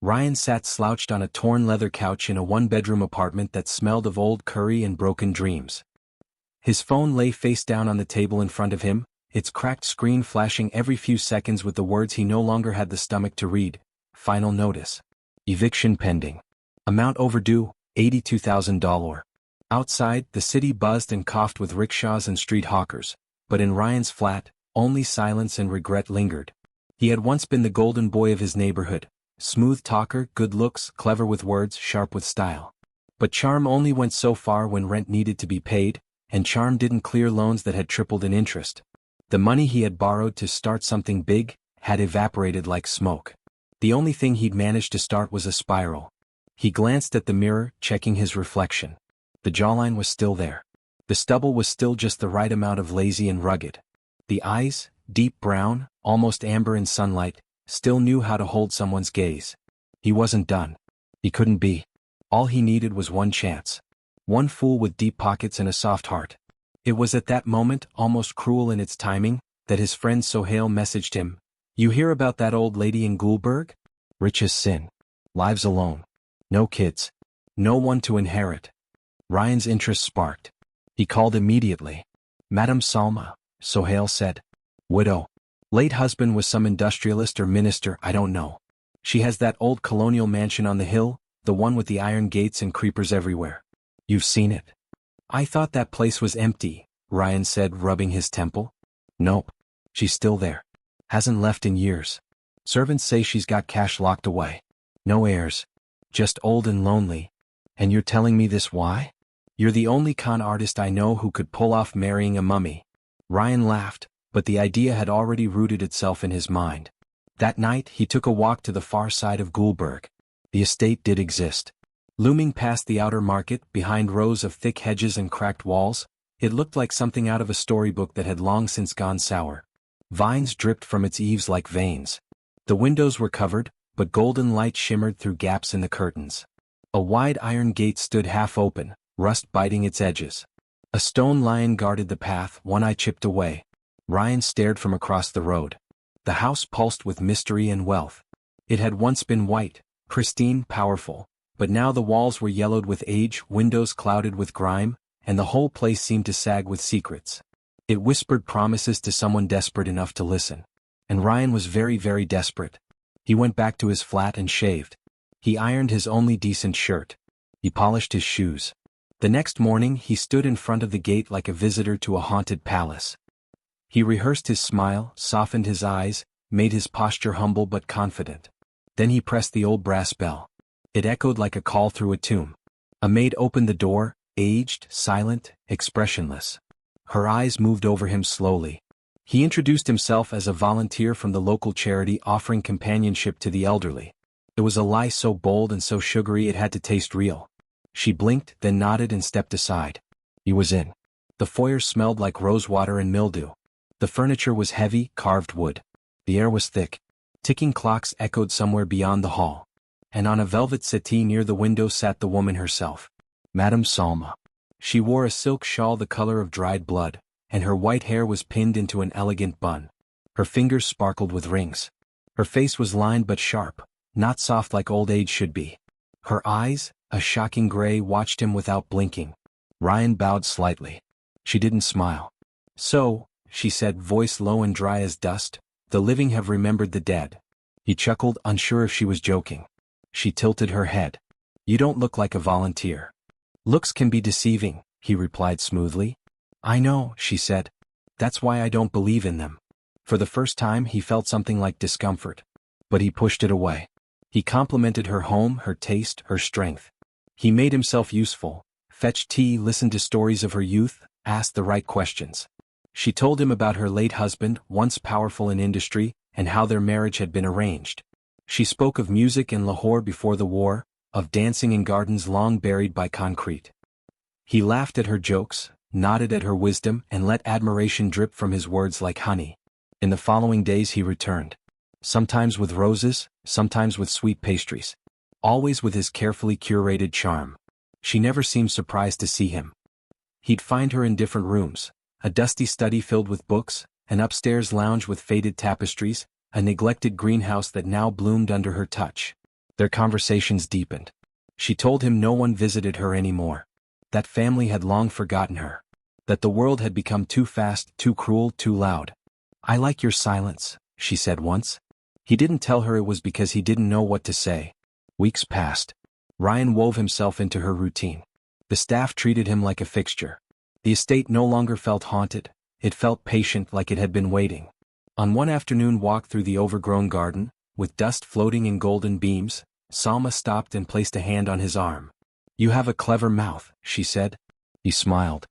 Ryan sat slouched on a torn leather couch in a one-bedroom apartment that smelled of old curry and broken dreams. His phone lay face down on the table in front of him, its cracked screen flashing every few seconds with the words he no longer had the stomach to read. Final notice. Eviction pending. Amount overdue, $82,000. Outside, the city buzzed and coughed with rickshaws and street hawkers, but in Ryan's flat, only silence and regret lingered. He had once been the golden boy of his neighborhood, smooth talker, good looks, clever with words, sharp with style. But charm only went so far when rent needed to be paid, and charm didn't clear loans that had tripled in interest. The money he had borrowed to start something big had evaporated like smoke. The only thing he'd managed to start was a spiral. He glanced at the mirror, checking his reflection. The jawline was still there. The stubble was still just the right amount of lazy and rugged. The eyes, deep brown, almost amber in sunlight, still knew how to hold someone's gaze. He wasn't done. He couldn't be. All he needed was one chance. One fool with deep pockets and a soft heart. It was at that moment, almost cruel in its timing, that his friend Sohail messaged him. "You hear about that old lady in Gulberg? Rich as sin. Lives alone. No kids. No one to inherit." Ryan's interest sparked. He called immediately. "Madame Salma," Sohail said. "Widow. Late husband was some industrialist or minister, I don't know. She has that old colonial mansion on the hill, the one with the iron gates and creepers everywhere. You've seen it." "I thought that place was empty," Ryan said, rubbing his temple. "Nope. She's still there. Hasn't left in years. Servants say she's got cash locked away. No heirs. Just old and lonely. And you're telling me this why? You're the only con artist I know who could pull off marrying a mummy." Ryan laughed, but the idea had already rooted itself in his mind. That night he took a walk to the far side of Gulberg. The estate did exist. Looming past the outer market, behind rows of thick hedges and cracked walls, it looked like something out of a storybook that had long since gone sour. Vines dripped from its eaves like veins. The windows were covered, but golden light shimmered through gaps in the curtains. A wide iron gate stood half open, rust biting its edges. A stone lion guarded the path, one eye chipped away. Ryan stared from across the road. The house pulsed with mystery and wealth. It had once been white, pristine, powerful, but now the walls were yellowed with age, windows clouded with grime, and the whole place seemed to sag with secrets. It whispered promises to someone desperate enough to listen. And Ryan was very, very desperate. He went back to his flat and shaved. He ironed his only decent shirt. He polished his shoes. The next morning he stood in front of the gate like a visitor to a haunted palace. He rehearsed his smile, softened his eyes, made his posture humble but confident. Then he pressed the old brass bell. It echoed like a call through a tomb. A maid opened the door, aged, silent, expressionless. Her eyes moved over him slowly. He introduced himself as a volunteer from the local charity offering companionship to the elderly. It was a lie so bold and so sugary it had to taste real. She blinked, then nodded and stepped aside. He was in. The foyer smelled like rosewater and mildew. The furniture was heavy, carved wood. The air was thick. Ticking clocks echoed somewhere beyond the hall. And on a velvet settee near the window sat the woman herself. Madame Salma. She wore a silk shawl the color of dried blood, and her white hair was pinned into an elegant bun. Her fingers sparkled with rings. Her face was lined but sharp, not soft like old age should be. Her eyes, a shocking gray, watched him without blinking. Ryan bowed slightly. She didn't smile. "So," she said, voice low and dry as dust, "the living have remembered the dead." He chuckled, unsure if she was joking. She tilted her head. "You don't look like a volunteer." "Looks can be deceiving," he replied smoothly. "I know," she said. "That's why I don't believe in them." For the first time he felt something like discomfort. But he pushed it away. He complimented her home, her taste, her strength. He made himself useful, fetched tea, listened to stories of her youth, asked the right questions. She told him about her late husband, once powerful in industry, and how their marriage had been arranged. She spoke of music in Lahore before the war, of dancing in gardens long buried by concrete. He laughed at her jokes, nodded at her wisdom, and let admiration drip from his words like honey. In the following days he returned. Sometimes with roses, sometimes with sweet pastries. Always with his carefully curated charm. She never seemed surprised to see him. He'd find her in different rooms, a dusty study filled with books, an upstairs lounge with faded tapestries, a neglected greenhouse that now bloomed under her touch. Their conversations deepened. She told him no one visited her anymore. That family had long forgotten her. That the world had become too fast, too cruel, too loud. "I like your silence," she said once. He didn't tell her it was because he didn't know what to say. Weeks passed. Ryan wove himself into her routine. The staff treated him like a fixture. The estate no longer felt haunted, it felt patient, like it had been waiting. On one afternoon walk through the overgrown garden, with dust floating in golden beams, Salma stopped and placed a hand on his arm. "You have a clever mouth," she said. He smiled.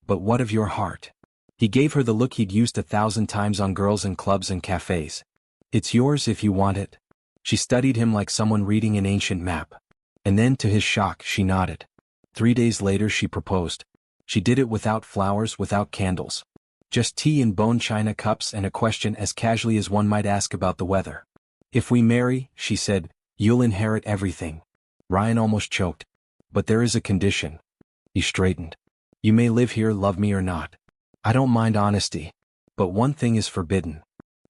"But what of your heart?" He gave her the look he'd used 1,000 times on girls in clubs and cafes. "It's yours if you want it." She studied him like someone reading an ancient map. And then, to his shock, she nodded. 3 days later she proposed. She did it without flowers, without candles. Just tea in bone china cups and a question as casually as one might ask about the weather. "If we marry," she said, "you'll inherit everything." Ryan almost choked. "But there is a condition." He straightened. "You may live here, love me or not. I don't mind honesty. But one thing is forbidden."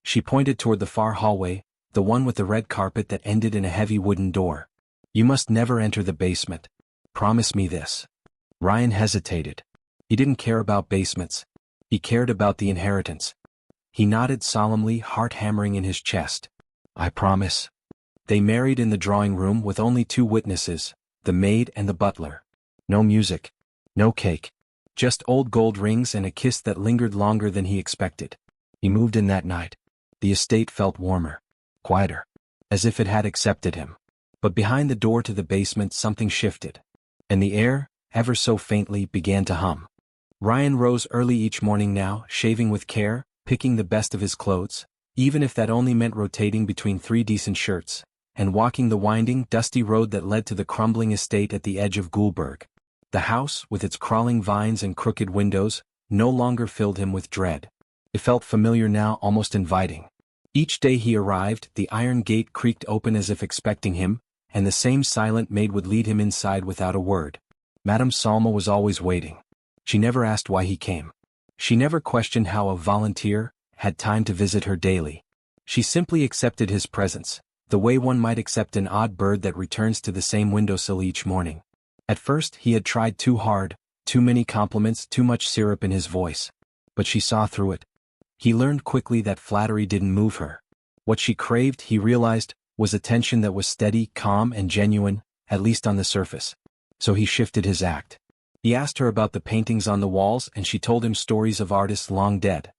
She pointed toward the far hallway, the one with the red carpet that ended in a heavy wooden door. "You must never enter the basement. Promise me this." Ryan hesitated. He didn't care about basements. He cared about the inheritance. He nodded solemnly, heart hammering in his chest. "I promise." They married in the drawing room with only 2 witnesses, the maid and the butler. No music. No cake. Just old gold rings and a kiss that lingered longer than he expected. He moved in that night. The estate felt warmer. Quieter. As if it had accepted him. But behind the door to the basement something shifted. And the air, ever so faintly, began to hum. Ryan rose early each morning now, shaving with care, picking the best of his clothes, even if that only meant rotating between 3 decent shirts, and walking the winding, dusty road that led to the crumbling estate at the edge of Goulburg. The house, with its crawling vines and crooked windows, no longer filled him with dread. It felt familiar now, almost inviting. Each day he arrived, the iron gate creaked open as if expecting him, and the same silent maid would lead him inside without a word. Madame Salma was always waiting. She never asked why he came. She never questioned how a volunteer had time to visit her daily. She simply accepted his presence, the way one might accept an odd bird that returns to the same windowsill each morning. At first he had tried too hard, too many compliments, too much syrup in his voice. But she saw through it. He learned quickly that flattery didn't move her. What she craved, he realized, was attention that was steady, calm, and genuine, at least on the surface. So he shifted his act. He asked her about the paintings on the walls, and she told him stories of artists long dead.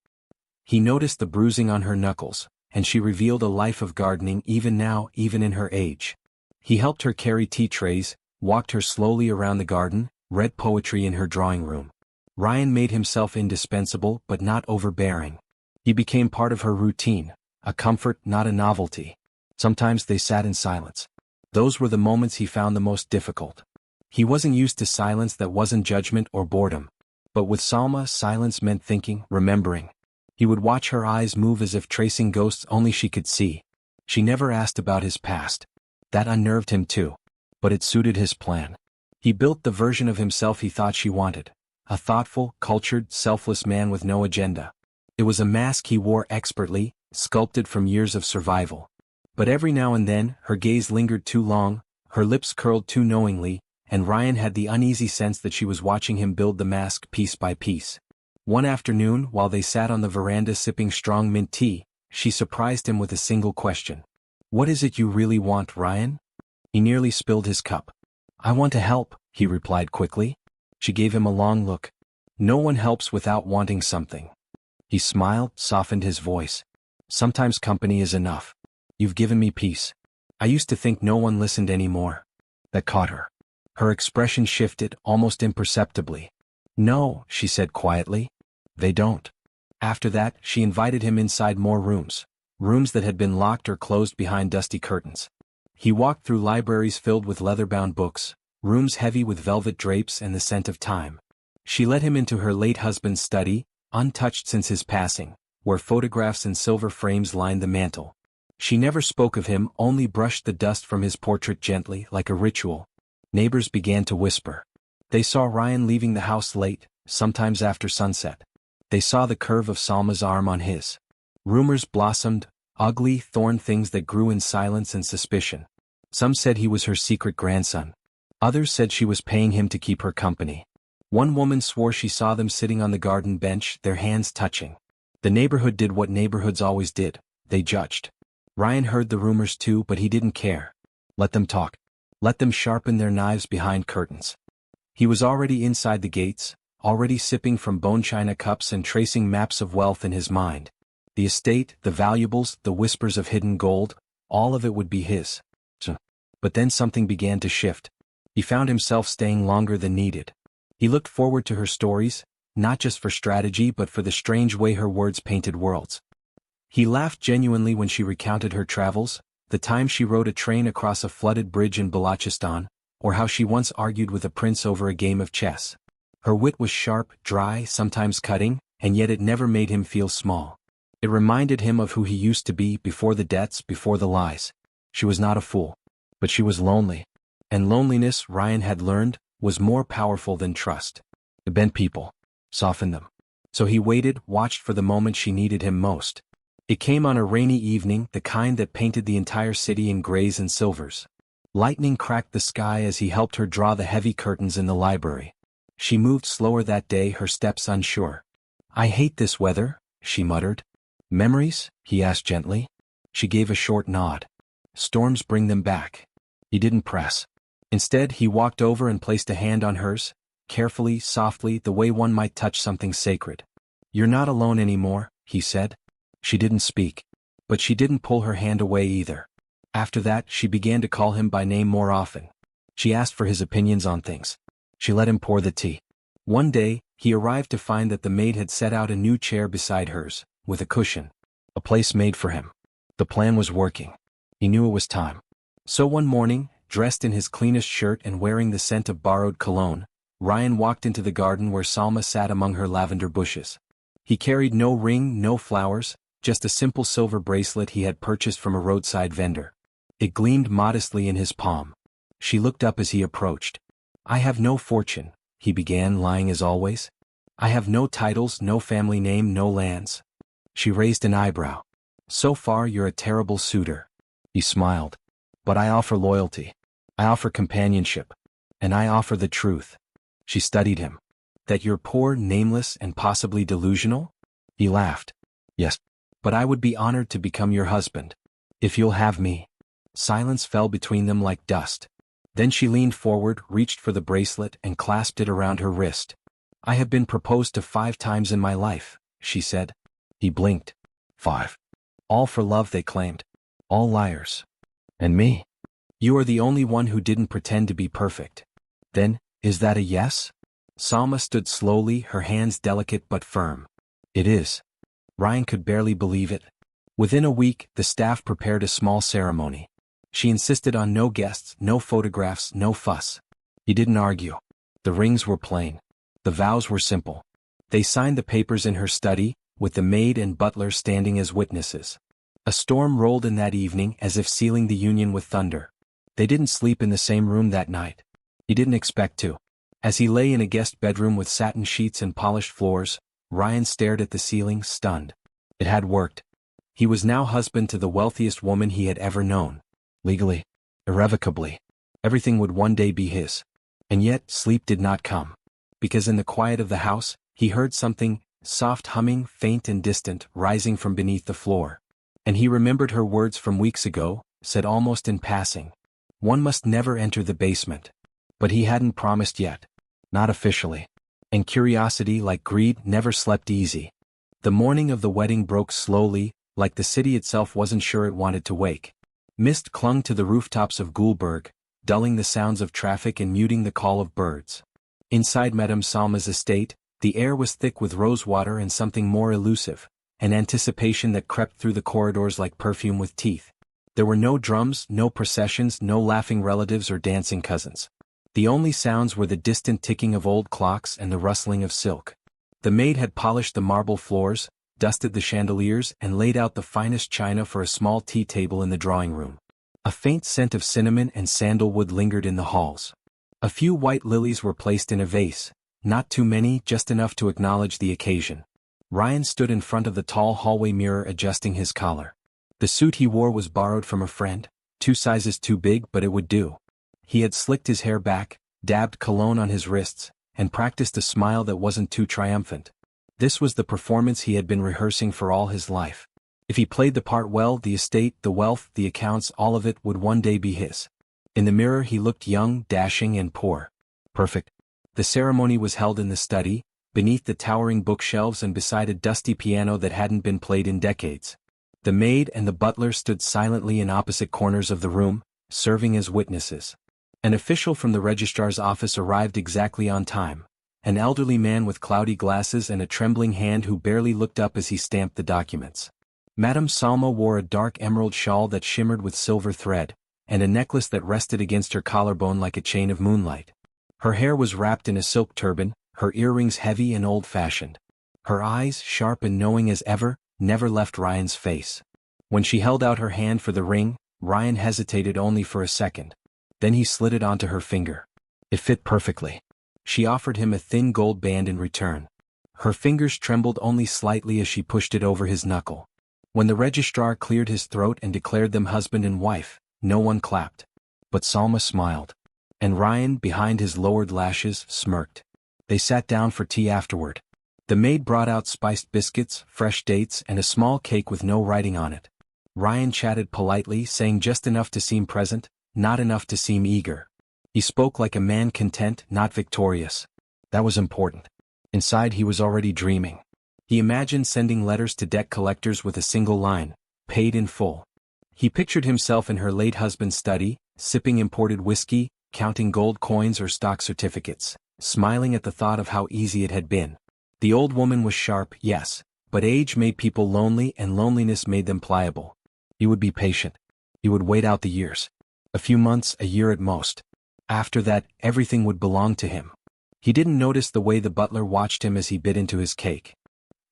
He noticed the bruising on her knuckles, and she revealed a life of gardening even now, even in her age. He helped her carry tea trays, walked her slowly around the garden, read poetry in her drawing room. Ryan made himself indispensable but not overbearing. He became part of her routine, a comfort, not a novelty. Sometimes they sat in silence. Those were the moments he found the most difficult. He wasn't used to silence that wasn't judgment or boredom. But with Salma, silence meant thinking, remembering. He would watch her eyes move as if tracing ghosts only she could see. She never asked about his past. That unnerved him too. But it suited his plan. He built the version of himself he thought she wanted. A thoughtful, cultured, selfless man with no agenda. It was a mask he wore expertly, sculpted from years of survival. But every now and then, her gaze lingered too long, her lips curled too knowingly, and Ryan had the uneasy sense that she was watching him build the mask piece by piece. One afternoon, while they sat on the veranda sipping strong mint tea, she surprised him with a single question. "What is it you really want, Ryan?" He nearly spilled his cup. "I want to help," he replied quickly. She gave him a long look. "No one helps without wanting something." He smiled, softened his voice. "Sometimes company is enough. You've given me peace. I used to think no one listened anymore." That caught her. Her expression shifted, almost imperceptibly. "No," she said quietly. "They don't." After that, she invited him inside more rooms. Rooms that had been locked or closed behind dusty curtains. He walked through libraries filled with leather-bound books, rooms heavy with velvet drapes and the scent of time. She led him into her late husband's study, untouched since his passing, where photographs in silver frames lined the mantel. She never spoke of him, only brushed the dust from his portrait gently, like a ritual. Neighbors began to whisper. They saw Ryan leaving the house late, sometimes after sunset. They saw the curve of Salma's arm on his. Rumors blossomed, ugly, thorn things that grew in silence and suspicion. Some said he was her secret grandson. Others said she was paying him to keep her company. One woman swore she saw them sitting on the garden bench, their hands touching. The neighborhood did what neighborhoods always did, they judged. Ryan heard the rumors too, but he didn't care. Let them talk. Let them sharpen their knives behind curtains. He was already inside the gates, already sipping from bone china cups and tracing maps of wealth in his mind. The estate, the valuables, the whispers of hidden gold, all of it would be his. But then something began to shift. He found himself staying longer than needed. He looked forward to her stories, not just for strategy but for the strange way her words painted worlds. He laughed genuinely when she recounted her travels, the time she rode a train across a flooded bridge in Balochistan, or how she once argued with a prince over a game of chess. Her wit was sharp, dry, sometimes cutting, and yet it never made him feel small. It reminded him of who he used to be before the debts, before the lies. She was not a fool. But she was lonely. And loneliness, Ryan had learned, was more powerful than trust. It bent people. Softened them. So he waited, watched for the moment she needed him most. It came on a rainy evening, the kind that painted the entire city in grays and silvers. Lightning cracked the sky as he helped her draw the heavy curtains in the library. She moved slower that day, her steps unsure. "I hate this weather," she muttered. "Memories?" he asked gently. She gave a short nod. "Storms bring them back." He didn't press. Instead, he walked over and placed a hand on hers, carefully, softly, the way one might touch something sacred. "You're not alone anymore," he said. She didn't speak. But she didn't pull her hand away either. After that, she began to call him by name more often. She asked for his opinions on things. She let him pour the tea. One day, he arrived to find that the maid had set out a new chair beside hers, with a cushion. A place made for him. The plan was working. He knew it was time. So one morning, dressed in his cleanest shirt and wearing the scent of borrowed cologne, Ryan walked into the garden where Salma sat among her lavender bushes. He carried no ring, no flowers, just a simple silver bracelet he had purchased from a roadside vendor. It gleamed modestly in his palm. She looked up as he approached. "I have no fortune," he began, lying as always. "I have no titles, no family name, no lands." She raised an eyebrow. "So far you're a terrible suitor." He smiled. "But I offer loyalty. I offer companionship. And I offer the truth." She studied him. "That you're poor, nameless, and possibly delusional?" He laughed. "Yes. But I would be honored to become your husband. If you'll have me." Silence fell between them like dust. Then she leaned forward, reached for the bracelet, and clasped it around her wrist. "I have been proposed to 5 times in my life," she said. He blinked. 5. All for love, they claimed. All liars. And me? You are the only one who didn't pretend to be perfect. Then, is that a yes? Salma stood slowly, her hands delicate but firm. "It is." Ryan could barely believe it. Within a week, the staff prepared a small ceremony. She insisted on no guests, no photographs, no fuss. He didn't argue. The rings were plain. The vows were simple. They signed the papers in her study, with the maid and butler standing as witnesses. A storm rolled in that evening, as if sealing the union with thunder. They didn't sleep in the same room that night. He didn't expect to. As he lay in a guest bedroom with satin sheets and polished floors, Ryan stared at the ceiling, stunned. It had worked. He was now husband to the wealthiest woman he had ever known. Legally, irrevocably. Everything would one day be his. And yet, sleep did not come. Because in the quiet of the house, he heard something, soft humming, faint and distant, rising from beneath the floor. And he remembered her words from weeks ago, said almost in passing. One must never enter the basement. But he hadn't promised yet. Not officially. And curiosity, like greed, never slept easy. The morning of the wedding broke slowly, like the city itself wasn't sure it wanted to wake. Mist clung to the rooftops of Gulberg, dulling the sounds of traffic and muting the call of birds. Inside Madame Salma's estate, the air was thick with rosewater and something more elusive, an anticipation that crept through the corridors like perfume with teeth. There were no drums, no processions, no laughing relatives or dancing cousins. The only sounds were the distant ticking of old clocks and the rustling of silk. The maid had polished the marble floors, dusted the chandeliers, and laid out the finest china for a small tea table in the drawing room. A faint scent of cinnamon and sandalwood lingered in the halls. A few white lilies were placed in a vase, not too many, just enough to acknowledge the occasion. Ryan stood in front of the tall hallway mirror adjusting his collar. The suit he wore was borrowed from a friend, 2 sizes too big, but it would do. He had slicked his hair back, dabbed cologne on his wrists, and practiced a smile that wasn't too triumphant. This was the performance he had been rehearsing for all his life. If he played the part well, the estate, the wealth, the accounts, all of it would one day be his. In the mirror he looked young, dashing, and poor. Perfect. The ceremony was held in the study, beneath the towering bookshelves and beside a dusty piano that hadn't been played in decades. The maid and the butler stood silently in opposite corners of the room, serving as witnesses. An official from the registrar's office arrived exactly on time, an elderly man with cloudy glasses and a trembling hand who barely looked up as he stamped the documents. Madame Salma wore a dark emerald shawl that shimmered with silver thread, and a necklace that rested against her collarbone like a chain of moonlight. Her hair was wrapped in a silk turban, her earrings heavy and old-fashioned. Her eyes, sharp and knowing as ever, never left Ryan's face. When she held out her hand for the ring, Ryan hesitated only for a second. Then he slid it onto her finger. It fit perfectly. She offered him a thin gold band in return. Her fingers trembled only slightly as she pushed it over his knuckle. When the registrar cleared his throat and declared them husband and wife, no one clapped. But Salma smiled. And Ryan, behind his lowered lashes, smirked. They sat down for tea afterward. The maid brought out spiced biscuits, fresh dates, and a small cake with no writing on it. Ryan chatted politely, saying just enough to seem present, not enough to seem eager. He spoke like a man content, not victorious. That was important. Inside he was already dreaming. He imagined sending letters to debt collectors with a single line, paid in full. He pictured himself in her late husband's study, sipping imported whiskey, counting gold coins or stock certificates, smiling at the thought of how easy it had been. The old woman was sharp, yes, but age made people lonely and loneliness made them pliable. He would be patient. He would wait out the years. A few months, a year at most. After that, everything would belong to him. He didn't notice the way the butler watched him as he bit into his cake.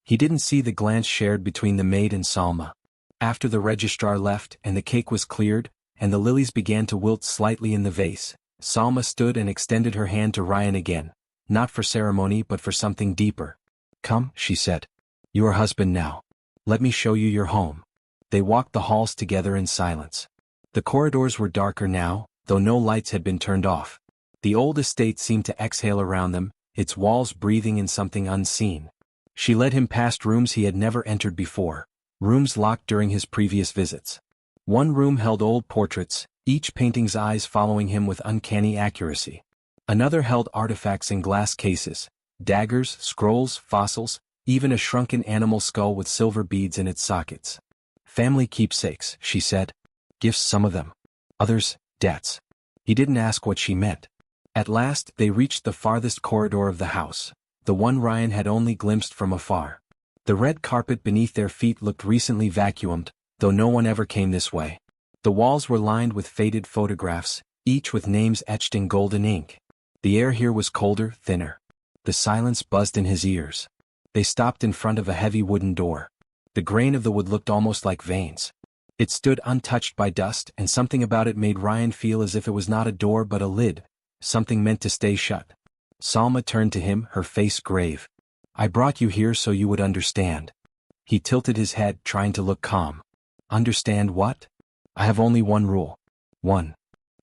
He didn't see the glance shared between the maid and Salma. After the registrar left and the cake was cleared, and the lilies began to wilt slightly in the vase, Salma stood and extended her hand to Ryan again, not for ceremony but for something deeper. Come, she said. You are husband now. Let me show you your home. They walked the halls together in silence. The corridors were darker now, though no lights had been turned off. The old estate seemed to exhale around them, its walls breathing in something unseen. She led him past rooms he had never entered before, rooms locked during his previous visits. One room held old portraits, each painting's eyes following him with uncanny accuracy. Another held artifacts in glass cases, daggers, scrolls, fossils, even a shrunken animal skull with silver beads in its sockets. Family keepsakes, she said. Gifts, some of them. Others, debts. He didn't ask what she meant. At last, they reached the farthest corridor of the house, the one Ryan had only glimpsed from afar. The red carpet beneath their feet looked recently vacuumed, though no one ever came this way. The walls were lined with faded photographs, each with names etched in golden ink. The air here was colder, thinner. The silence buzzed in his ears. They stopped in front of a heavy wooden door. The grain of the wood looked almost like veins. It stood untouched by dust, and something about it made Ryan feel as if it was not a door but a lid, something meant to stay shut. Salma turned to him, her face grave. I brought you here so you would understand. He tilted his head, trying to look calm. Understand what? I have only one rule. One.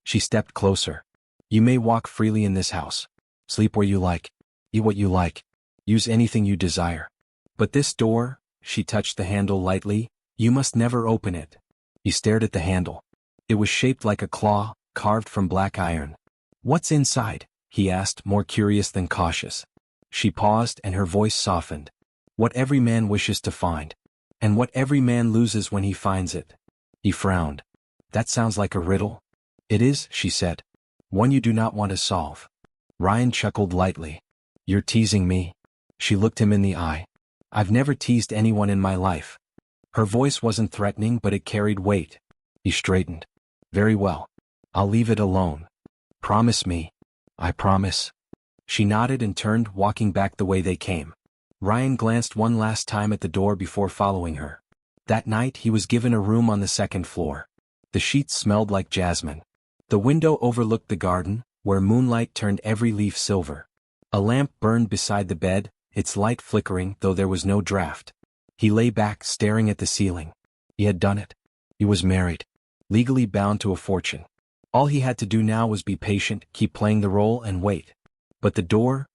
She stepped closer. You may walk freely in this house. Sleep where you like. Eat what you like. Use anything you desire. But this door, she touched the handle lightly, you must never open it. He stared at the handle. It was shaped like a claw, carved from black iron. What's inside? He asked, more curious than cautious. She paused and her voice softened. What every man wishes to find. And what every man loses when he finds it. He frowned. That sounds like a riddle. It is, she said. One you do not want to solve. Ryan chuckled lightly. You're teasing me. She looked him in the eye. I've never teased anyone in my life. Her voice wasn't threatening, but it carried weight. He straightened. Very well. I'll leave it alone. Promise me. I promise. She nodded and turned, walking back the way they came. Ryan glanced one last time at the door before following her. That night he was given a room on the second floor. The sheets smelled like jasmine. The window overlooked the garden, where moonlight turned every leaf silver. A lamp burned beside the bed, its light flickering, though there was no draft. He lay back, staring at the ceiling. He had done it. He was married. legally bound to a fortune. All he had to do now was be patient, keep playing the role and wait. But the door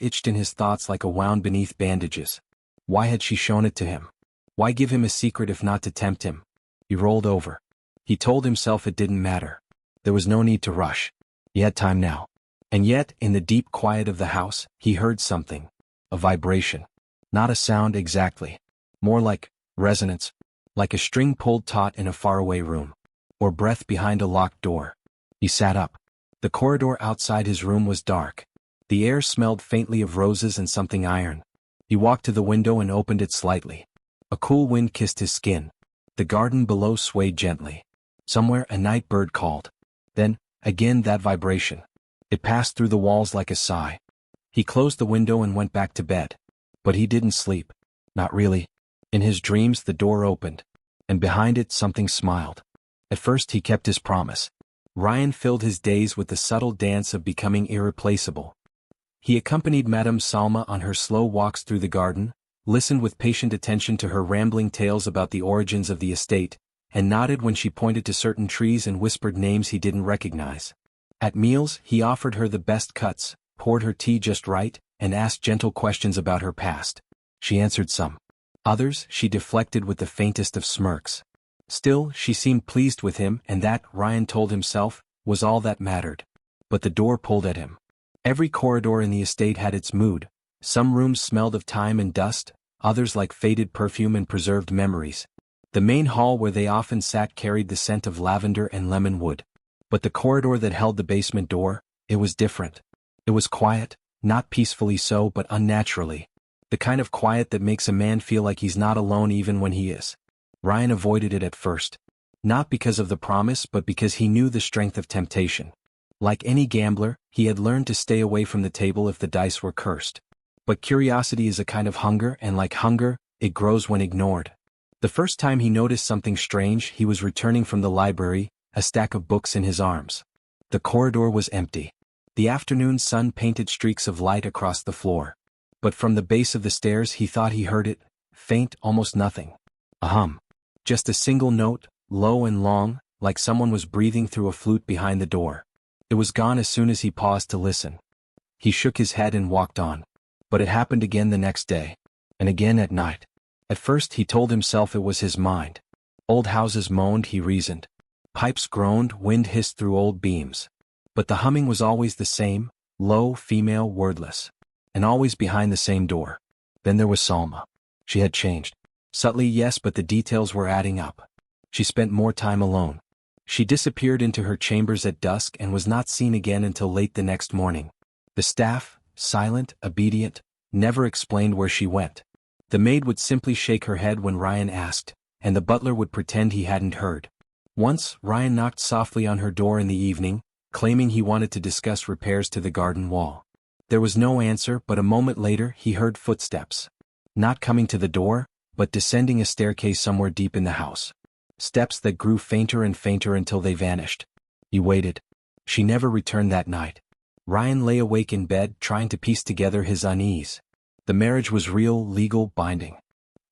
itched in his thoughts like a wound beneath bandages. Why had she shown it to him? Why give him a secret if not to tempt him? He rolled over. He told himself it didn't matter. There was no need to rush. He had time now. And yet, in the deep quiet of the house, he heard something. A vibration. Not a sound exactly. More like resonance. Like a string pulled taut in a faraway room. Or breath behind a locked door. He sat up. The corridor outside his room was dark. The air smelled faintly of roses and something iron. He walked to the window and opened it slightly. A cool wind kissed his skin. The garden below swayed gently. Somewhere a night bird called. Then, again that vibration. It passed through the walls like a sigh. He closed the window and went back to bed. But he didn't sleep. Not really. In his dreams the door opened. And behind it something smiled. At first he kept his promise. Ryan filled his days with the subtle dance of becoming irreplaceable. He accompanied Madame Salma on her slow walks through the garden, listened with patient attention to her rambling tales about the origins of the estate, and nodded when she pointed to certain trees and whispered names he didn't recognize. At meals, he offered her the best cuts, poured her tea just right, and asked gentle questions about her past. She answered some. Others, she deflected with the faintest of smirks. Still, she seemed pleased with him, and that, Ryan told himself, was all that mattered. But the door pulled at him. Every corridor in the estate had its mood. Some rooms smelled of time and dust, others like faded perfume and preserved memories. The main hall where they often sat carried the scent of lavender and lemon wood. But the corridor that held the basement door, it was different. It was quiet, not peacefully so but unnaturally. The kind of quiet that makes a man feel like he's not alone even when he is. Ryan avoided it at first. Not because of the promise but because he knew the strength of temptation. Like any gambler, he had learned to stay away from the table if the dice were cursed. But curiosity is a kind of hunger, and like hunger, it grows when ignored. The first time he noticed something strange, he was returning from the library, a stack of books in his arms. The corridor was empty. The afternoon sun painted streaks of light across the floor. But from the base of the stairs he thought he heard it, faint, almost nothing. A hum. Just a single note, low and long, like someone was breathing through a flute behind the door. It was gone as soon as he paused to listen. He shook his head and walked on. But it happened again the next day. And again at night. At first he told himself it was his mind. Old houses moaned, he reasoned. Pipes groaned, wind hissed through old beams. But the humming was always the same, low, female, wordless. And always behind the same door. Then there was Salma. She had changed. Subtly, yes, but the details were adding up. She spent more time alone. She disappeared into her chambers at dusk and was not seen again until late the next morning. The staff, silent, obedient, never explained where she went. The maid would simply shake her head when Ryan asked, and the butler would pretend he hadn't heard. Once, Ryan knocked softly on her door in the evening, claiming he wanted to discuss repairs to the garden wall. There was no answer, but a moment later he heard footsteps. Not coming to the door, but descending a staircase somewhere deep in the house. Steps that grew fainter and fainter until they vanished. He waited. She never returned that night. Ryan lay awake in bed, trying to piece together his unease. The marriage was real, legal, binding.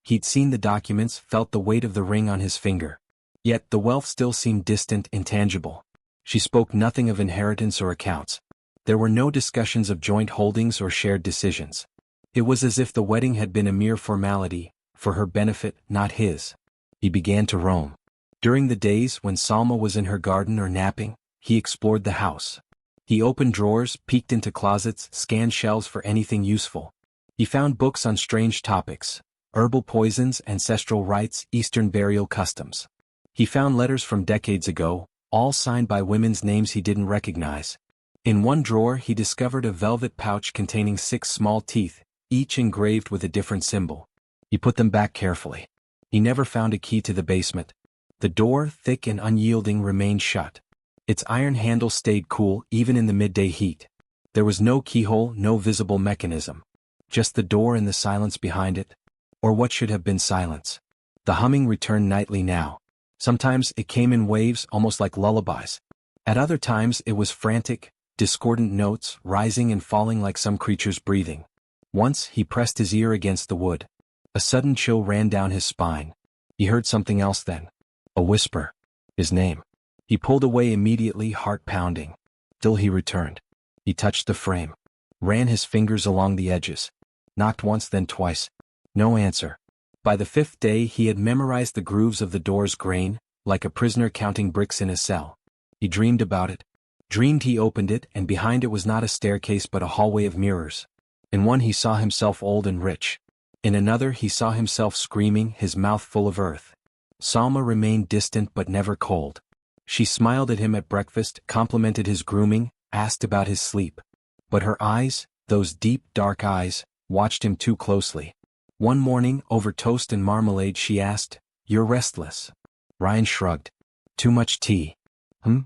He'd seen the documents, felt the weight of the ring on his finger. Yet the wealth still seemed distant, intangible. She spoke nothing of inheritance or accounts. There were no discussions of joint holdings or shared decisions. It was as if the wedding had been a mere formality, for her benefit, not his. He began to roam. During the days when Salma was in her garden or napping, he explored the house. He opened drawers, peeked into closets, scanned shelves for anything useful. He found books on strange topics, herbal poisons, ancestral rites, Eastern burial customs. He found letters from decades ago, all signed by women's names he didn't recognize. In one drawer he discovered a velvet pouch containing 6 small teeth, each engraved with a different symbol. He put them back carefully. He never found a key to the basement. The door, thick and unyielding, remained shut. Its iron handle stayed cool even in the midday heat. There was no keyhole, no visible mechanism. Just the door and the silence behind it. Or what should have been silence. The humming returned nightly now. Sometimes it came in waves, almost like lullabies. At other times it was frantic, discordant notes, rising and falling like some creature's breathing. Once he pressed his ear against the wood. A sudden chill ran down his spine. He heard something else then. A whisper. His name. He pulled away immediately, heart pounding. Still he returned. He touched the frame. Ran his fingers along the edges. Knocked once, then twice. No answer. By the 5th day he had memorized the grooves of the door's grain, like a prisoner counting bricks in a cell. He dreamed about it. Dreamed he opened it, and behind it was not a staircase but a hallway of mirrors. In one he saw himself old and rich. In another he saw himself screaming, his mouth full of earth. Salma remained distant but never cold. She smiled at him at breakfast, complimented his grooming, asked about his sleep. But her eyes, those deep, dark eyes, watched him too closely. One morning, over toast and marmalade, she asked, "You're restless." Ryan shrugged. "Too much tea."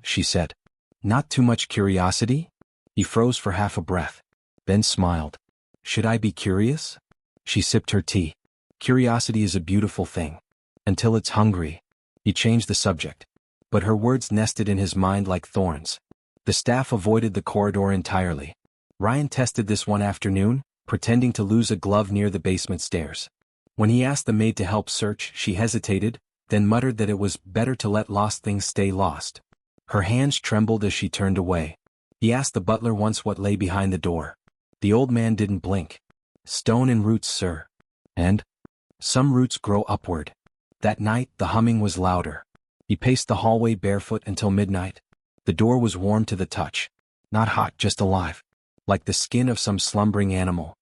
She said. "Not too much curiosity?" He froze for half a breath. Then smiled. "Should I be curious?" She sipped her tea. "Curiosity is a beautiful thing. Until it's hungry." He changed the subject. But her words nested in his mind like thorns. The staff avoided the corridor entirely. Ryan tested this one afternoon, pretending to lose a glove near the basement stairs. When he asked the maid to help search, she hesitated, then muttered that it was better to let lost things stay lost. Her hands trembled as she turned away. He asked the butler once what lay behind the door. The old man didn't blink. "Stone and roots, sir." "And?" "Some roots grow upward." That night the humming was louder. He paced the hallway barefoot until midnight. The door was warm to the touch. Not hot, just alive. Like the skin of some slumbering animal.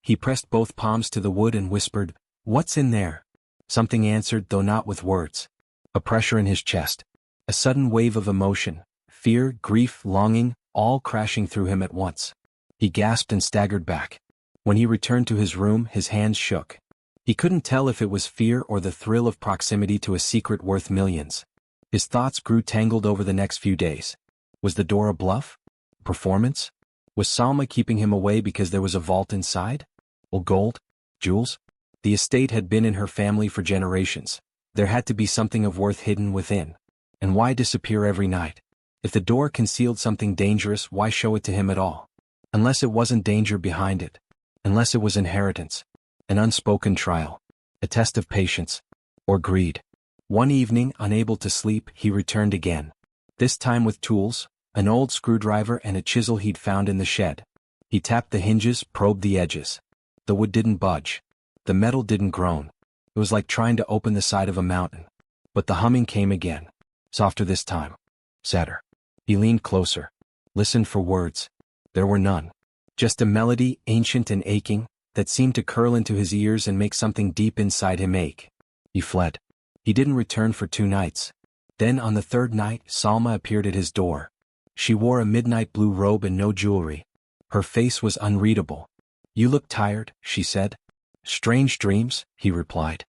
He pressed both palms to the wood and whispered, "What's in there?" Something answered, though not with words. A pressure in his chest. A sudden wave of emotion, fear, grief, longing, all crashing through him at once. He gasped and staggered back. When he returned to his room, his hands shook. He couldn't tell if it was fear or the thrill of proximity to a secret worth millions. His thoughts grew tangled over the next few days. Was the door a bluff? Performance? Was Salma keeping him away because there was a vault inside? Or gold? Jewels? The estate had been in her family for generations. There had to be something of worth hidden within. And why disappear every night? If the door concealed something dangerous, why show it to him at all? Unless it wasn't danger behind it. Unless it was inheritance. An unspoken trial. A test of patience. Or greed. One evening, unable to sleep, he returned again. This time with tools, an old screwdriver and a chisel he'd found in the shed. He tapped the hinges, probed the edges. The wood didn't budge. The metal didn't groan. It was like trying to open the side of a mountain. But the humming came again. Softer this time. Sadder. He leaned closer. Listened for words. There were none. Just a melody, ancient and aching, that seemed to curl into his ears and make something deep inside him ache. He fled. He didn't return for 2 nights. Then on the 3rd night, Salma appeared at his door. She wore a midnight blue robe and no jewelry. Her face was unreadable. "You look tired," she said. "Strange dreams," he replied.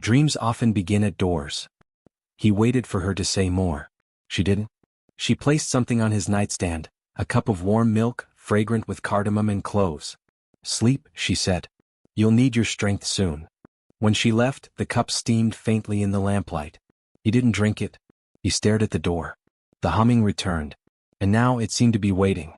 "Dreams often begin at doors." He waited for her to say more. She didn't. She placed something on his nightstand, a cup of warm milk, fragrant with cardamom and cloves. "Sleep," she said. "You'll need your strength soon." When she left, the cup steamed faintly in the lamplight. He didn't drink it. He stared at the door. The humming returned. And now it seemed to be waiting.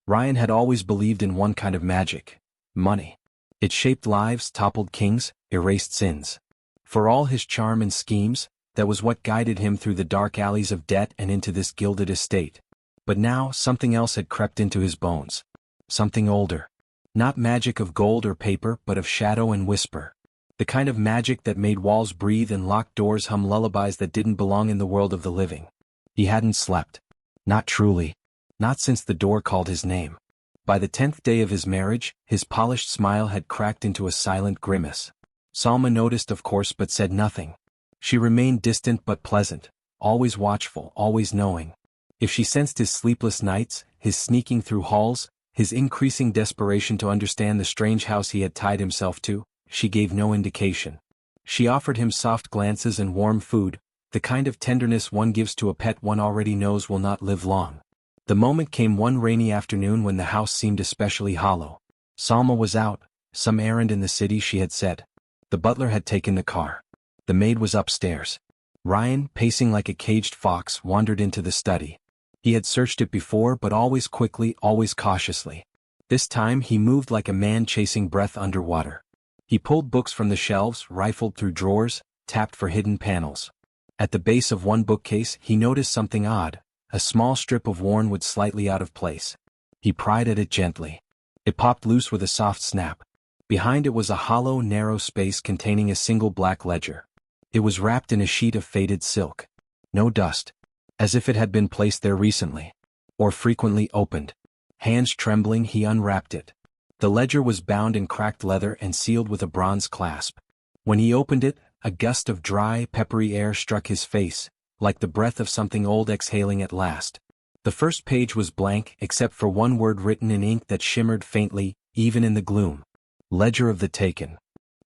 Ryan had always believed in one kind of magic. Money. It shaped lives, toppled kings, erased sins. For all his charm and schemes, that was what guided him through the dark alleys of debt and into this gilded estate. But now something else had crept into his bones. Something older. Not magic of gold or paper, but of shadow and whisper. The kind of magic that made walls breathe and locked doors hum lullabies that didn't belong in the world of the living. He hadn't slept. Not truly. Not since the door called his name. By the 10th day of his marriage, his polished smile had cracked into a silent grimace. Salma noticed, of course, but said nothing. She remained distant but pleasant, always watchful, always knowing. If she sensed his sleepless nights, his sneaking through halls, his increasing desperation to understand the strange house he had tied himself to, she gave no indication. She offered him soft glances and warm food, the kind of tenderness one gives to a pet one already knows will not live long. The moment came one rainy afternoon when the house seemed especially hollow. Salma was out, some errand in the city, she had said. The butler had taken the car. The maid was upstairs. Ryan, pacing like a caged fox, wandered into the study. He had searched it before, but always quickly, always cautiously. This time he moved like a man chasing breath underwater. He pulled books from the shelves, rifled through drawers, tapped for hidden panels. At the base of one bookcase he noticed something odd, a small strip of worn wood slightly out of place. He pried at it gently. It popped loose with a soft snap. Behind it was a hollow, narrow space containing a single black ledger. It was wrapped in a sheet of faded silk. No dust. As if it had been placed there recently. Or frequently opened. Hands trembling, he unwrapped it. The ledger was bound in cracked leather and sealed with a bronze clasp. When he opened it, a gust of dry, peppery air struck his face, like the breath of something old exhaling at last. The first page was blank except for one word written in ink that shimmered faintly, even in the gloom. Ledger of the Taken.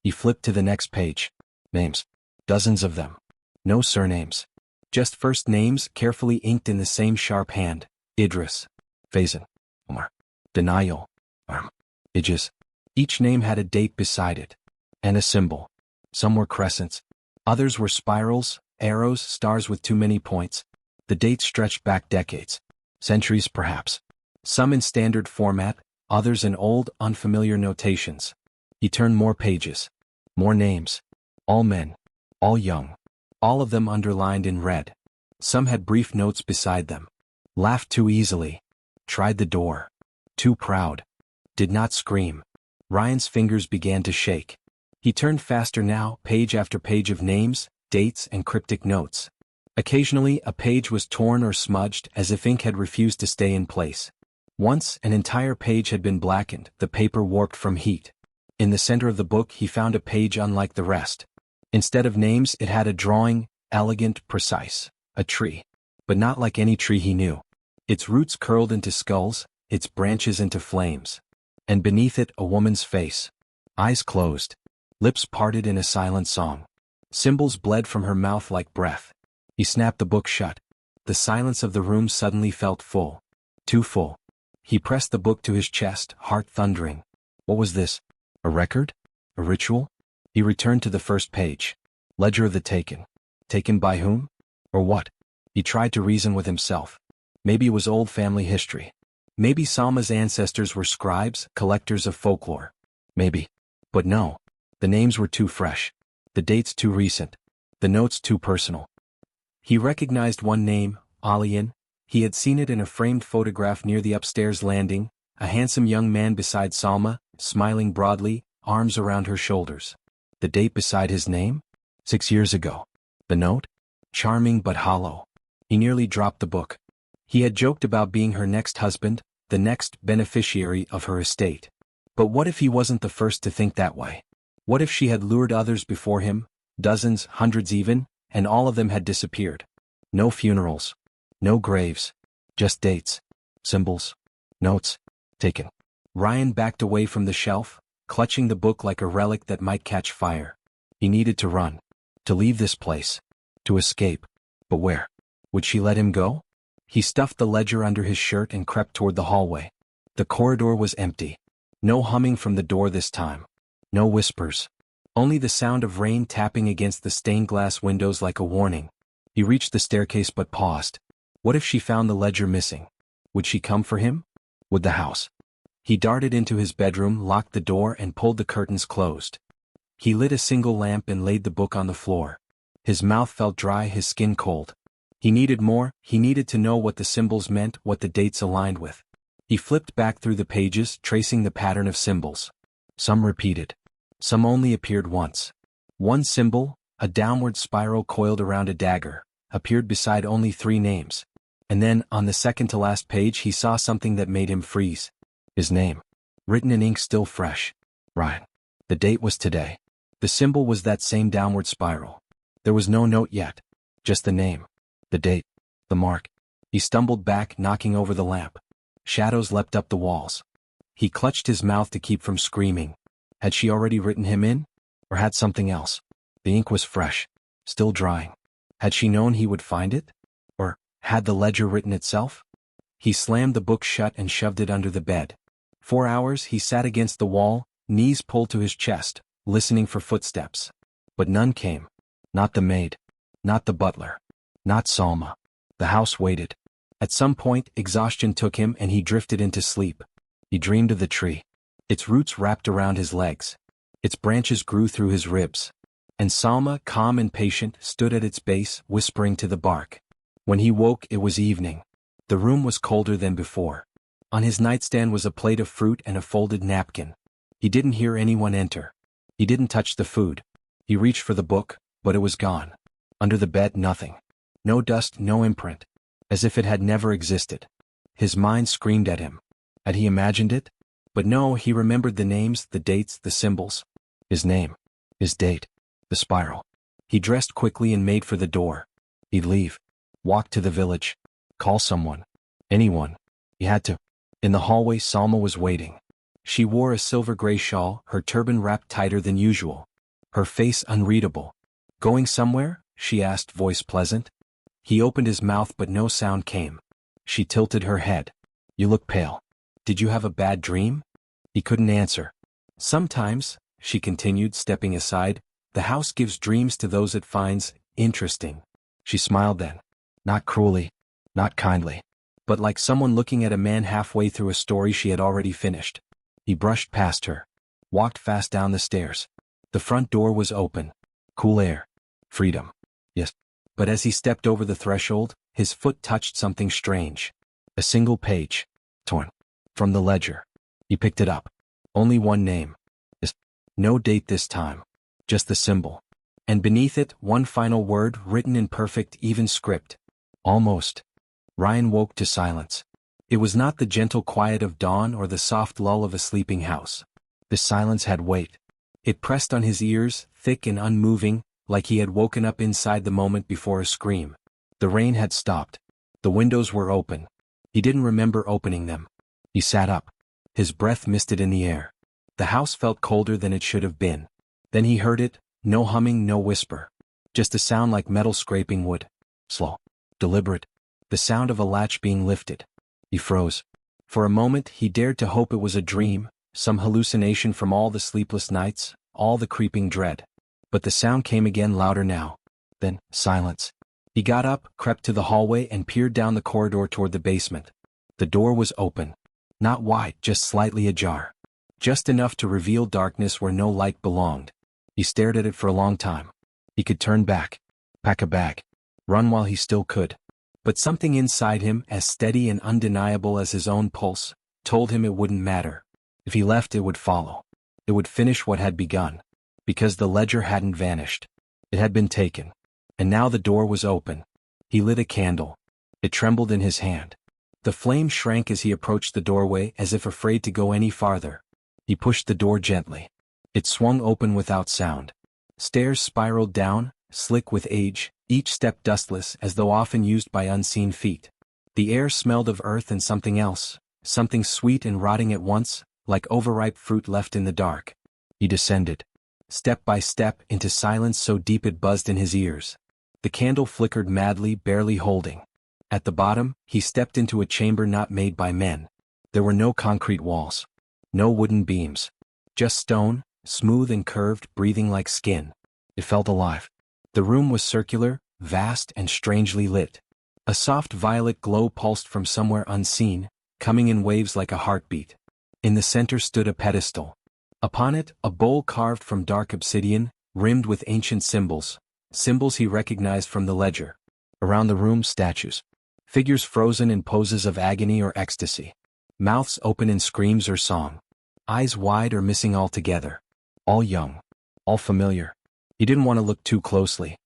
He flipped to the next page. Names. Dozens of them. No surnames. Just first names carefully inked in the same sharp hand. Idris. Faison. Omar. Denial. Idris. Each name had a date beside it. And a symbol. Some were crescents. Others were spirals, arrows, stars with too many points. The dates stretched back decades. Centuries perhaps. Some in standard format, others in old, unfamiliar notations. He turned more pages. More names. All men. All young. All of them underlined in red. Some had brief notes beside them. Laughed too easily. Tried the door. Too proud. Did not scream. Ryan's fingers began to shake. He turned faster now, page after page of names, dates, and cryptic notes. Occasionally, a page was torn or smudged as if ink had refused to stay in place. Once, an entire page had been blackened, the paper warped from heat. In the center of the book he found a page unlike the rest. Instead of names it had a drawing, elegant, precise. A tree. But not like any tree he knew. Its roots curled into skulls, its branches into flames. And beneath it a woman's face. Eyes closed. Lips parted in a silent song. Symbols bled from her mouth like breath. He snapped the book shut. The silence of the room suddenly felt full. Too full. He pressed the book to his chest, heart thundering. What was this? A record? A ritual? He returned to the first page. Ledger of the Taken. Taken by whom? Or what? He tried to reason with himself. Maybe it was old family history. Maybe Salma's ancestors were scribes, collectors of folklore. Maybe. But no. The names were too fresh. The dates too recent. The notes too personal. He recognized one name, Alian. He had seen it in a framed photograph near the upstairs landing, a handsome young man beside Salma, smiling broadly, arms around her shoulders. The date beside his name? 6 years ago. The note? Charming but hollow. He nearly dropped the book. He had joked about being her next husband, the next beneficiary of her estate. But what if he wasn't the first to think that way? What if she had lured others before him, dozens, hundreds even, and all of them had disappeared? No funerals. No graves. Just dates. Symbols. Notes. Taken. Ryan backed away from the shelf, clutching the book like a relic that might catch fire. He needed to run. To leave this place. To escape. But where? Would she let him go? He stuffed the ledger under his shirt and crept toward the hallway. The corridor was empty. No humming from the door this time. No whispers. Only the sound of rain tapping against the stained glass windows like a warning. He reached the staircase but paused. What if she found the ledger missing? Would she come for him? Would the house? He darted into his bedroom, locked the door and pulled the curtains closed. He lit a single lamp and laid the book on the floor. His mouth felt dry, his skin cold. He needed more, he needed to know what the symbols meant, what the dates aligned with. He flipped back through the pages, tracing the pattern of symbols. Some repeated. Some only appeared once. One symbol, a downward spiral coiled around a dagger, appeared beside only 3 names. And then, on the second-to-last page he saw something that made him freeze. His name. Written in ink still fresh. Ryan. The date was today. The symbol was that same downward spiral. There was no note yet. Just the name. The date. The mark. He stumbled back, knocking over the lamp. Shadows leapt up the walls. He clutched his mouth to keep from screaming. Had she already written him in? Or had something else? The ink was fresh. Still drying. Had she known he would find it? Or had the ledger written itself? He slammed the book shut and shoved it under the bed. 4 hours he sat against the wall, knees pulled to his chest, listening for footsteps. But none came. Not the maid. Not the butler. Not Salma. The house waited. At some point, exhaustion took him and he drifted into sleep. He dreamed of the tree. Its roots wrapped around his legs. Its branches grew through his ribs. And Salma, calm and patient, stood at its base, whispering to the bark. When he woke, it was evening. The room was colder than before. On his nightstand was a plate of fruit and a folded napkin. He didn't hear anyone enter. He didn't touch the food. He reached for the book, but it was gone. Under the bed, nothing. No dust, no imprint. As if it had never existed. His mind screamed at him. Had he imagined it? But no, he remembered the names, the dates, the symbols. His name. His date. The spiral. He dressed quickly and made for the door. He'd leave. Walk to the village. Call someone. Anyone. He had to. In the hallway, Salma was waiting. She wore a silver-gray shawl, her turban wrapped tighter than usual. Her face unreadable. Going somewhere? She asked, voice pleasant. He opened his mouth but no sound came. She tilted her head. You look pale. Did you have a bad dream? He couldn't answer. Sometimes, she continued, stepping aside, the house gives dreams to those it finds interesting. She smiled then. Not cruelly, not kindly, but like someone looking at a man halfway through a story she had already finished. He brushed past her. Walked fast down the stairs. The front door was open. Cool air. Freedom. Yes. But as he stepped over the threshold, his foot touched something strange. A single page. Torn. From the ledger. He picked it up. Only one name. No date this time. Just the symbol. And beneath it, one final word written in perfect, even script. Almost. Ryan woke to silence. It was not the gentle quiet of dawn or the soft lull of a sleeping house. The silence had weight. It pressed on his ears, thick and unmoving, like he had woken up inside the moment before a scream. The rain had stopped. The windows were open. He didn't remember opening them. He sat up. His breath misted in the air. The house felt colder than it should have been. Then he heard it, no humming, no whisper. Just a sound like metal scraping wood. Slow. Deliberate. The sound of a latch being lifted. He froze. For a moment he dared to hope it was a dream, some hallucination from all the sleepless nights, all the creeping dread. But the sound came again, louder now. Then, silence. He got up, crept to the hallway and peered down the corridor toward the basement. The door was open. Not wide, just slightly ajar. Just enough to reveal darkness where no light belonged. He stared at it for a long time. He could turn back. Pack a bag. Run while he still could. But something inside him, as steady and undeniable as his own pulse, told him it wouldn't matter. If he left, it would follow. It would finish what had begun. Because the ledger hadn't vanished. It had been taken. And now the door was open. He lit a candle. It trembled in his hand. The flame shrank as he approached the doorway, as if afraid to go any farther. He pushed the door gently. It swung open without sound. Stairs spiraled down, slick with age, each step dustless as though often used by unseen feet. The air smelled of earth and something else, something sweet and rotting at once, like overripe fruit left in the dark. He descended. Step by step, into silence so deep it buzzed in his ears. The candle flickered madly, barely holding. At the bottom, he stepped into a chamber not made by men. There were no concrete walls. No wooden beams. Just stone, smooth and curved, breathing like skin. It felt alive. The room was circular, vast and strangely lit. A soft violet glow pulsed from somewhere unseen, coming in waves like a heartbeat. In the center stood a pedestal. Upon it, a bowl carved from dark obsidian, rimmed with ancient symbols, symbols he recognized from the ledger. Around the room, statues. Figures frozen in poses of agony or ecstasy. Mouths open in screams or song. Eyes wide or missing altogether. All young. All familiar. He didn't want to look too closely.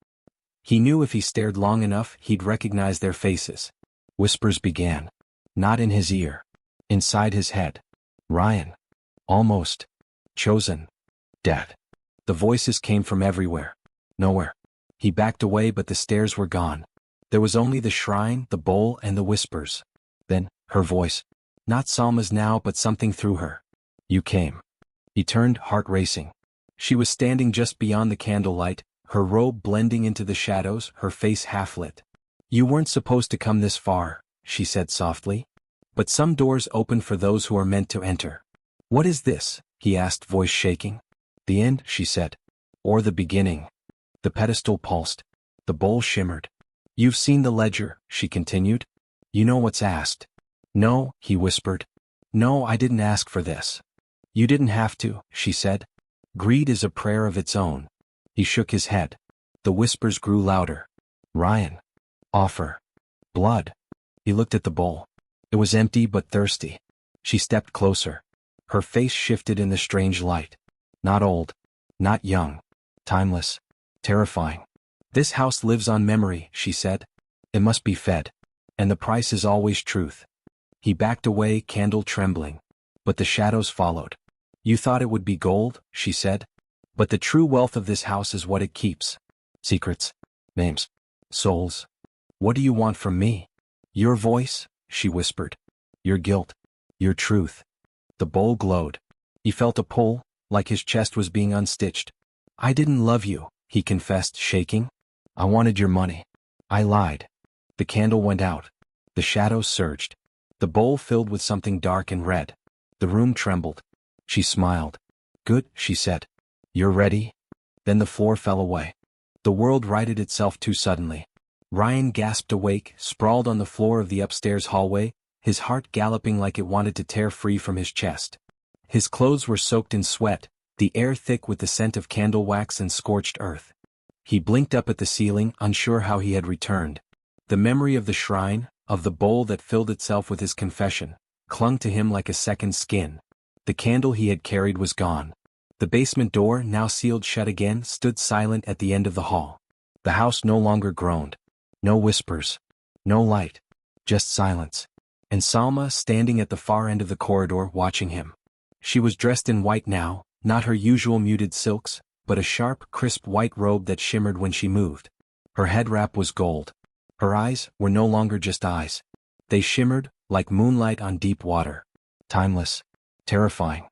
He knew if he stared long enough, he'd recognize their faces. Whispers began. Not in his ear. Inside his head. Ryan. Almost. Chosen. Dead. The voices came from everywhere. Nowhere. He backed away, but the stairs were gone. There was only the shrine, the bowl, and the whispers. Then, her voice. Not Salma's now, but something through her. You came. He turned, heart racing. She was standing just beyond the candlelight, her robe blending into the shadows, her face half-lit. You weren't supposed to come this far, she said softly. But some doors open for those who are meant to enter. What is this? He asked, voice shaking. The end, she said. Or the beginning. The pedestal pulsed. The bowl shimmered. You've seen the ledger, she continued. You know what's asked. No, he whispered. No, I didn't ask for this. You didn't have to, she said. Greed is a prayer of its own. He shook his head. The whispers grew louder. Ryan. Offer. Blood. He looked at the bowl. It was empty but thirsty. She stepped closer. Her face shifted in the strange light. Not old. Not young. Timeless. Terrifying. This house lives on memory, she said. It must be fed. And the price is always truth. He backed away, candle trembling. But the shadows followed. You thought it would be gold, she said. But the true wealth of this house is what it keeps. Secrets. Names. Souls. What do you want from me? Your voice, she whispered. Your guilt. Your truth. The bowl glowed. He felt a pull, like his chest was being unstitched. I didn't love you, he confessed, shaking. I wanted your money. I lied. The candle went out. The shadows surged. The bowl filled with something dark and red. The room trembled. She smiled. Good, she said. You're ready? Then the floor fell away. The world righted itself too suddenly. Ryan gasped awake, sprawled on the floor of the upstairs hallway, his heart galloping like it wanted to tear free from his chest. His clothes were soaked in sweat, the air thick with the scent of candle wax and scorched earth. He blinked up at the ceiling, unsure how he had returned. The memory of the shrine, of the bowl that filled itself with his confession, clung to him like a second skin. The candle he had carried was gone. The basement door, now sealed shut again, stood silent at the end of the hall. The house no longer groaned. No whispers. No light. Just silence. And Salma standing at the far end of the corridor watching him. She was dressed in white now, not her usual muted silks, but a sharp, crisp white robe that shimmered when she moved. Her head wrap was gold. Her eyes were no longer just eyes. They shimmered, like moonlight on deep water. Timeless. Terrifying.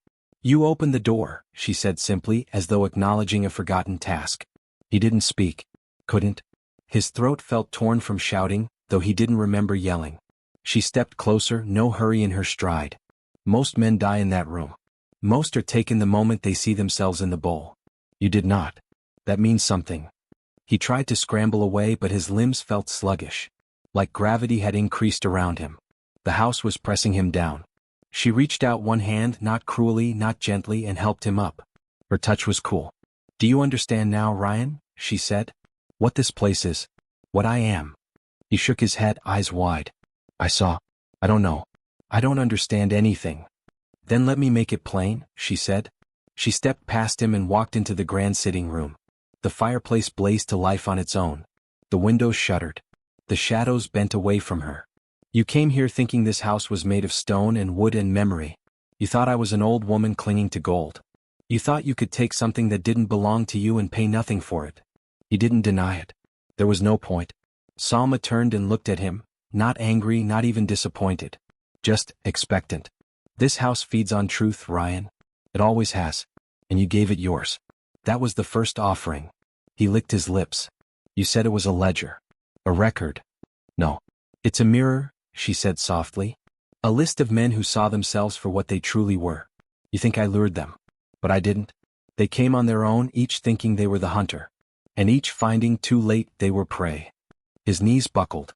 You opened the door, she said simply, as though acknowledging a forgotten task. He didn't speak. Couldn't. His throat felt torn from shouting, though he didn't remember yelling. She stepped closer, no hurry in her stride. Most men die in that room. Most are taken the moment they see themselves in the bowl. You did not. That means something. He tried to scramble away, but his limbs felt sluggish. Like gravity had increased around him. The house was pressing him down. She reached out one hand, not cruelly, not gently, and helped him up. Her touch was cool. Do you understand now, Ryan? She said. What this place is. What I am. He shook his head, eyes wide. I don't know. I don't understand anything. Then let me make it plain, she said. She stepped past him and walked into the grand sitting room. The fireplace blazed to life on its own. The windows shuddered. The shadows bent away from her. You came here thinking this house was made of stone and wood and memory. You thought I was an old woman clinging to gold. You thought you could take something that didn't belong to you and pay nothing for it. He didn't deny it. There was no point. Salma turned and looked at him, not angry, not even disappointed. Just expectant. This house feeds on truth, Ryan. It always has. And you gave it yours. That was the first offering. He licked his lips. You said it was a ledger. A record. No. It's a mirror, she said softly. A list of men who saw themselves for what they truly were. You think I lured them. But I didn't. They came on their own, each thinking they were the hunter. And each finding too late they were prey. His knees buckled.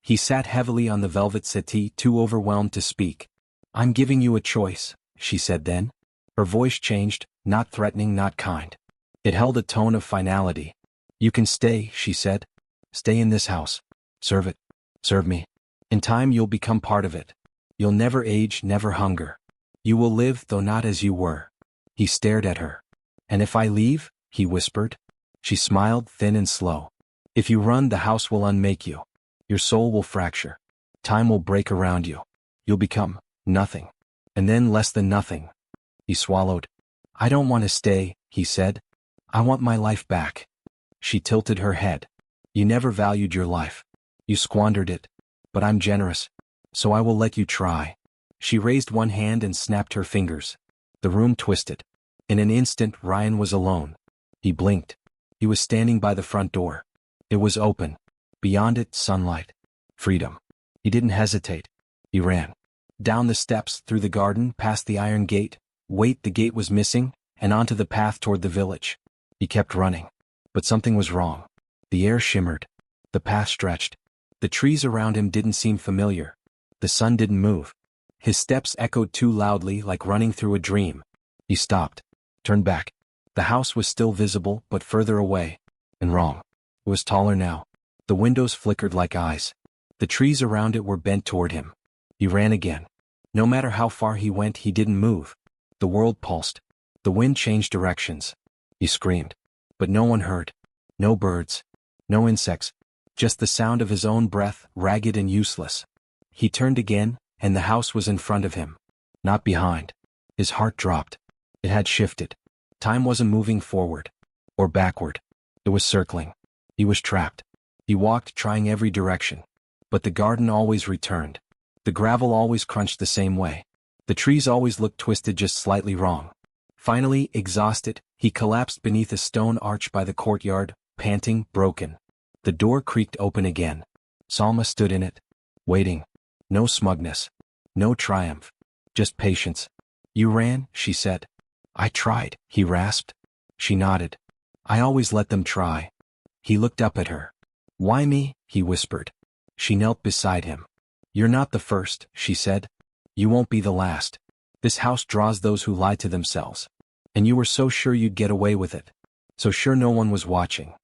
He sat heavily on the velvet settee, too overwhelmed to speak. I'm giving you a choice, she said then. Her voice changed, not threatening, not kind. It held a tone of finality. You can stay, she said. Stay in this house. Serve it. Serve me. In time you'll become part of it. You'll never age, never hunger. You will live, though not as you were. He stared at her. And if I leave, he whispered. She smiled, thin and slow. If you run, the house will unmake you. Your soul will fracture. Time will break around you. You'll become nothing. And then less than nothing. He swallowed. I don't want to stay, he said. I want my life back. She tilted her head. You never valued your life. You squandered it. But I'm generous. So I will let you try. She raised one hand and snapped her fingers. The room twisted. In an instant, Ryan was alone. He blinked. He was standing by the front door. It was open. Beyond it, sunlight. Freedom. He didn't hesitate. He ran. Down the steps, through the garden, past the iron gate. Wait, the gate was missing, and onto the path toward the village. He kept running. But something was wrong. The air shimmered. The path stretched. The trees around him didn't seem familiar. The sun didn't move. His steps echoed too loudly, like running through a dream. He stopped. Turned back. The house was still visible, but further away. And wrong. It was taller now. The windows flickered like eyes. The trees around it were bent toward him. He ran again. No matter how far he went, he didn't move. The world pulsed. The wind changed directions. He screamed. But no one heard. No birds. No insects. Just the sound of his own breath, ragged and useless. He turned again, and the house was in front of him. Not behind. His heart dropped. It had shifted. Time wasn't moving forward. Or backward. It was circling. He was trapped. He walked, trying every direction. But the garden always returned. The gravel always crunched the same way. The trees always looked twisted just slightly wrong. Finally, exhausted, he collapsed beneath a stone arch by the courtyard, panting, broken. The door creaked open again. Salma stood in it. Waiting. No smugness. No triumph. Just patience. "You ran," she said. "I tried," he rasped. She nodded. "I always let them try." He looked up at her. "Why me?" he whispered. She knelt beside him. "You're not the first," she said. "You won't be the last. This house draws those who lie to themselves. And you were so sure you'd get away with it. So sure no one was watching."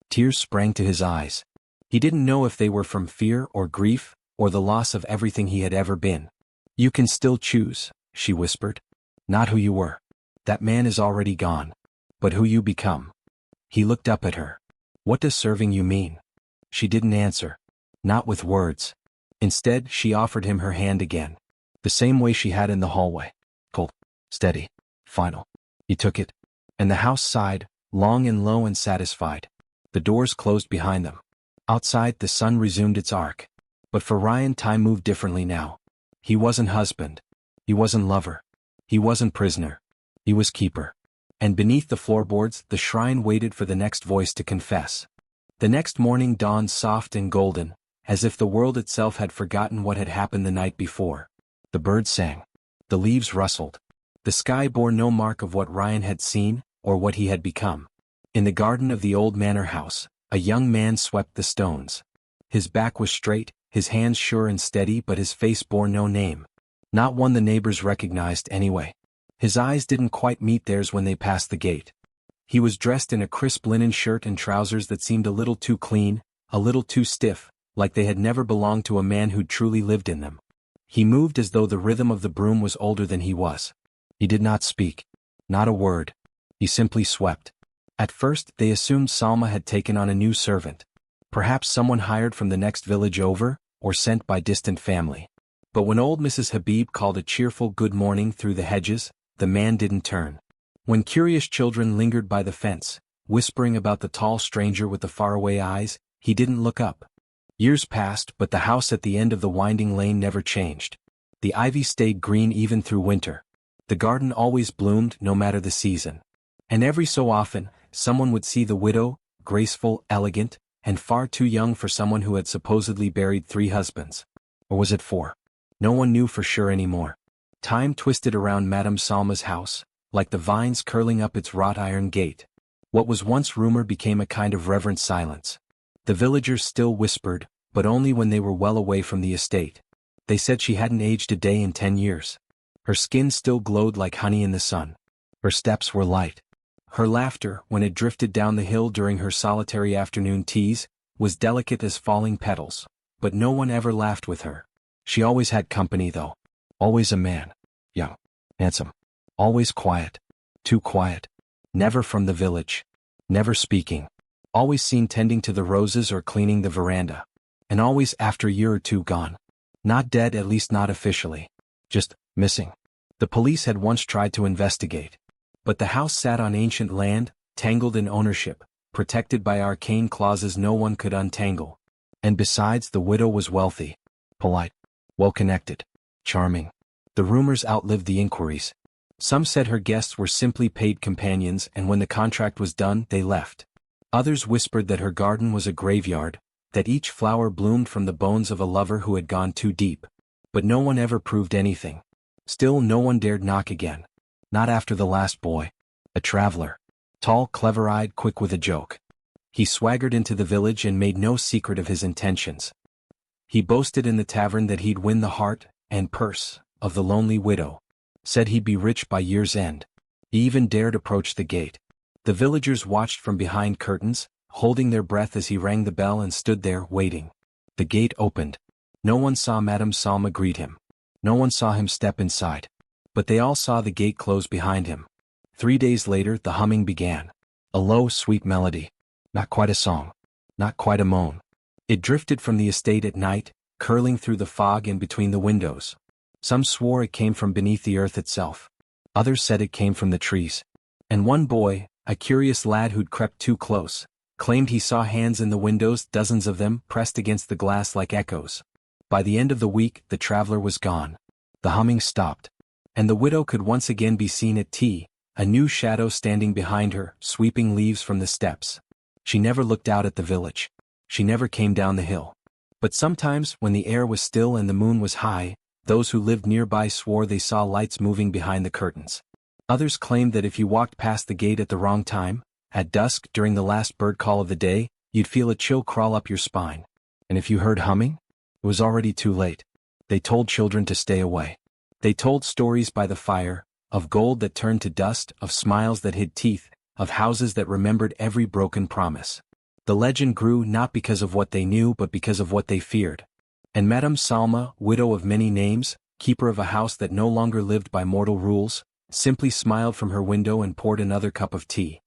Tears sprang to his eyes. He didn't know if they were from fear or grief, or the loss of everything he had ever been. "You can still choose," she whispered. "Not who you were. That man is already gone. But who you become." He looked up at her. "What does serving you mean?" She didn't answer. Not with words. Instead, she offered him her hand again. The same way she had in the hallway. Cold. Steady. Final. He took it. And the house sighed, long and low and satisfied. The doors closed behind them. Outside, the sun resumed its arc. But for Ryan, time moved differently now. He wasn't husband. He wasn't lover. He wasn't prisoner. He was keeper. And beneath the floorboards, the shrine waited for the next voice to confess. The next morning dawned soft and golden, as if the world itself had forgotten what had happened the night before. The birds sang. The leaves rustled. The sky bore no mark of what Ryan had seen, or what he had become. In the garden of the old manor house, a young man swept the stones. His back was straight, his hands sure and steady, but his face bore no name. Not one the neighbors recognized anyway. His eyes didn't quite meet theirs when they passed the gate. He was dressed in a crisp linen shirt and trousers that seemed a little too clean, a little too stiff, like they had never belonged to a man who'd truly lived in them. He moved as though the rhythm of the broom was older than he was. He did not speak. Not a word. He simply swept. At first, they assumed Salma had taken on a new servant. Perhaps someone hired from the next village over, or sent by distant family. But when old Mrs. Habib called a cheerful good morning through the hedges, the man didn't turn. When curious children lingered by the fence, whispering about the tall stranger with the faraway eyes, he didn't look up. Years passed, but the house at the end of the winding lane never changed. The ivy stayed green even through winter. The garden always bloomed, no matter the season. And every so often, someone would see the widow, graceful, elegant, and far too young for someone who had supposedly buried 3 husbands. Or was it 4? No one knew for sure anymore. Time twisted around Madame Salma's house, like the vines curling up its wrought iron gate. What was once rumor became a kind of reverent silence. The villagers still whispered, but only when they were well away from the estate. They said she hadn't aged a day in 10 years. Her skin still glowed like honey in the sun. Her steps were light. Her laughter, when it drifted down the hill during her solitary afternoon teas, was delicate as falling petals. But no one ever laughed with her. She always had company though. Always a man. Young. Handsome. Always quiet. Too quiet. Never from the village. Never speaking. Always seen tending to the roses or cleaning the veranda. And always after a year or two gone. Not dead, at least not officially. Just missing. The police had once tried to investigate. But the house sat on ancient land, tangled in ownership, protected by arcane clauses no one could untangle. And besides, the widow was wealthy. Polite. Well-connected. Charming. The rumors outlived the inquiries. Some said her guests were simply paid companions, and when the contract was done, they left. Others whispered that her garden was a graveyard, that each flower bloomed from the bones of a lover who had gone too deep. But no one ever proved anything. Still, no one dared knock again. Not after the last boy. A traveler. Tall, clever-eyed, quick with a joke. He swaggered into the village and made no secret of his intentions. He boasted in the tavern that he'd win the heart and purse of the lonely widow. Said he'd be rich by year's end. He even dared approach the gate. The villagers watched from behind curtains, holding their breath as he rang the bell and stood there, waiting. The gate opened. No one saw Madame Salma greet him. No one saw him step inside. But they all saw the gate close behind him. 3 days later the humming began. A low, sweet melody. Not quite a song. Not quite a moan. It drifted from the estate at night, curling through the fog and between the windows. Some swore it came from beneath the earth itself. Others said it came from the trees. And one boy, a curious lad who'd crept too close, claimed he saw hands in the windows, dozens of them, pressed against the glass like echoes. By the end of the week, the traveler was gone. The humming stopped. And the widow could once again be seen at tea, a new shadow standing behind her, sweeping leaves from the steps. She never looked out at the village. She never came down the hill. But sometimes, when the air was still and the moon was high, those who lived nearby swore they saw lights moving behind the curtains. Others claimed that if you walked past the gate at the wrong time, at dusk during the last bird call of the day, you'd feel a chill crawl up your spine. And if you heard humming, it was already too late. They told children to stay away. They told stories by the fire, of gold that turned to dust, of smiles that hid teeth, of houses that remembered every broken promise. The legend grew not because of what they knew but because of what they feared. And Madame Salma, widow of many names, keeper of a house that no longer lived by mortal rules, simply smiled from her window and poured another cup of tea.